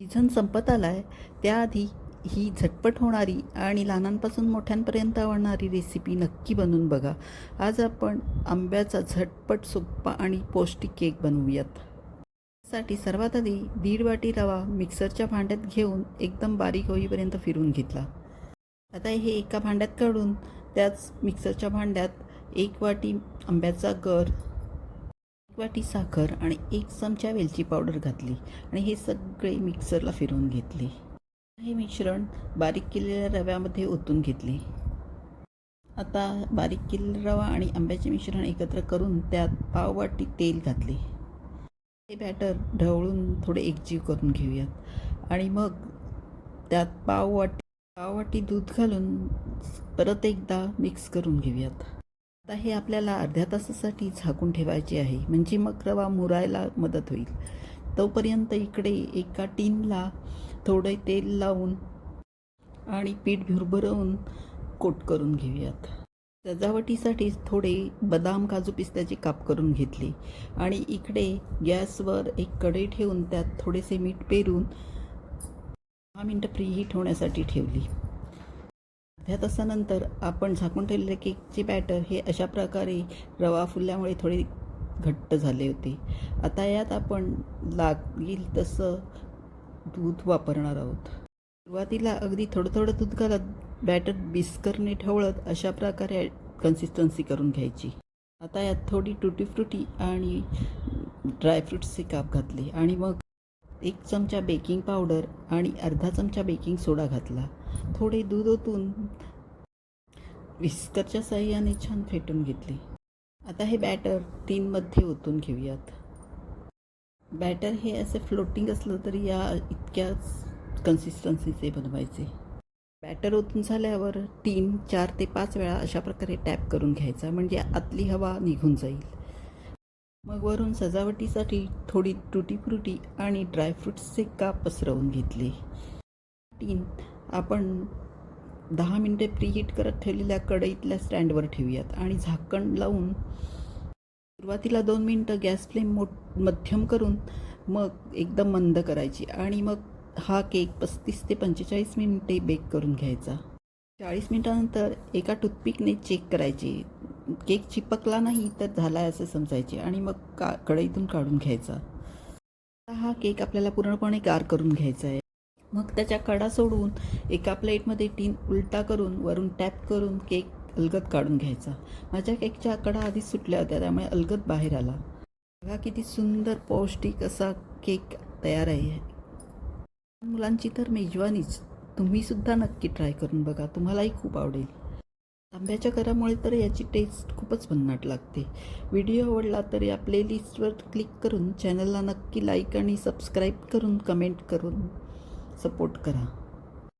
Season संपत आला आहे, त्याआधी ही झटपट होणारी आणि लहानांपासून मोठ्यांपर्यंत आवडणारी रेसिपी नक्की बनवून बघा. आज आपण आंब्याचा झटपट, सोपा आणि पौष्टिक केक बनवूयात. साठी सर्वात आधी 1.5 वाटी रवा मिक्सरच्या भांड्यात घेऊन एकदम बारीक होईपर्यंत फिरवून घेतला. आता हे एका भांड्यात काढून त्याच मिक्सरच्या भांड्यात 1 वाटी आंब्याचा गर, 1 वाटी साखर आणि 1 चमचा वेलची पावडर घातली आणि हे सगळे मिक्सरला फिरवून घेतले. हे मिश्रण बारीक केलेल्या रव्यामध्ये ओतून घेतले. आता बारीक केलेला रवा आणि आंब्याचे मिश्रण एकत्र करून त्यात पाव वाटी तेल घातले. हे बॅटर ढवळून थोडे एकजीव करून घेऊयात आणि मग त्यात पाव वाटी दूध घालून परत एकदा मिक्स करून घेऊयात. आता हे आपल्याला अर्ध्या तासासाठी झाकून ठेवायचे आहे, म्हणजे मग रवा मुरायला मदत होईल. तोपर्यंत इकडे एका टीनला थोडे तेल लावून आणि पीठ भुरभुरवून कोट करून घेऊयात. सजावटीसाठी थोडे बदाम, काजू, पिस्त्याचे काप करून घेतले आणि इकडे गॅसवर एक कढई ठेवून त्यात थोडेसे मीठ पेरून 10 मिनटं प्रीहीट होण्यासाठी ठेवली. अर्ध्या तासानंतर आपण झाकून ठेवलेले केकचे बॅटर हे अशा प्रकारे रवा फुलल्यामुळे थोडे घट्ट झाले होते. आता यात आपण लागेल तसं दूध वापरणार आहोत. सुरुवातीला अगदी थोडं दूध घालत बॅटर बिस्करने ढवळत अशा प्रकारे कन्सिस्टन्सी करून घ्यायची. आता यात थोडी टुटी फ्रुटी आणि ड्रायफ्रूट्सचे काप घातले आणि मग 1 चमचा बेकिंग पावडर आणि अर्धा चमचा बेकिंग सोडा घातला. थोडे दूध ओतून विस्करच्या साहाय्याने छान फेटून घेतले. आता हे बॅटर टीनमध्ये ओतून घेऊयात. बॅटर हे असे फ्लोटिंग असलं तरी या इतक्याच कन्सिस्टन्सीचे बनवायचे. बॅटर ओतून झाल्यावर टीन 4 ते 5 वेळा अशा प्रकारे टॅप करून घ्यायचा, म्हणजे आतली हवा निघून जाईल. मग वरून सजावटीसाठी थोडी टुटी फ्रुटी आणि ड्रायफ्रूट्सचे काप पसरवून घेतले. टीन आपण 10 मिनटे प्रीहीट करत ठेवलेल्या कढईतल्या स्टँडवर ठेवूयात आणि झाकण लावून सुरुवातीला 2 मिनटं गॅस फ्लेम मध्यम करून मग एकदम मंद करायची आणि मग हा केक 35 ते 45 मिनिटे बेक करून घ्यायचा. 40 मिनिटानंतर एका टूथपिकने चेक करायचे. केक चिपकला नाही तर झाला आहे असे समजायचे आणि मग कढईतून काढून घ्यायचा. हा केक आपल्याला पूर्णपणे गार करून घ्यायचा आहे. मग त्याच्या कडा सोडून एका प्लेटमध्ये टीन उलटा करून वरून टॅप करून केक अलगद काढून घ्यायचा. माझ्या केकच्या कडा आधीच सुटल्या होत्या, त्यामुळे अलगद बाहेर आला. बघा किती सुंदर पौष्टिक असा केक तयार आहे. मुलांची तर मेजवानीच. तुम्हीसुद्धा नक्की ट्राय करून बघा, तुम्हालाही खूप आवडेल. आंब्याच्या गरामुळे तर याची टेस्ट खूपच भन्नाट लागते. व्हिडिओ आवडला तर या प्लेलिस्टवर क्लिक करून चॅनलला नक्की लाईक आणि सबस्क्राईब करून कमेंट करून सपोर्ट करा.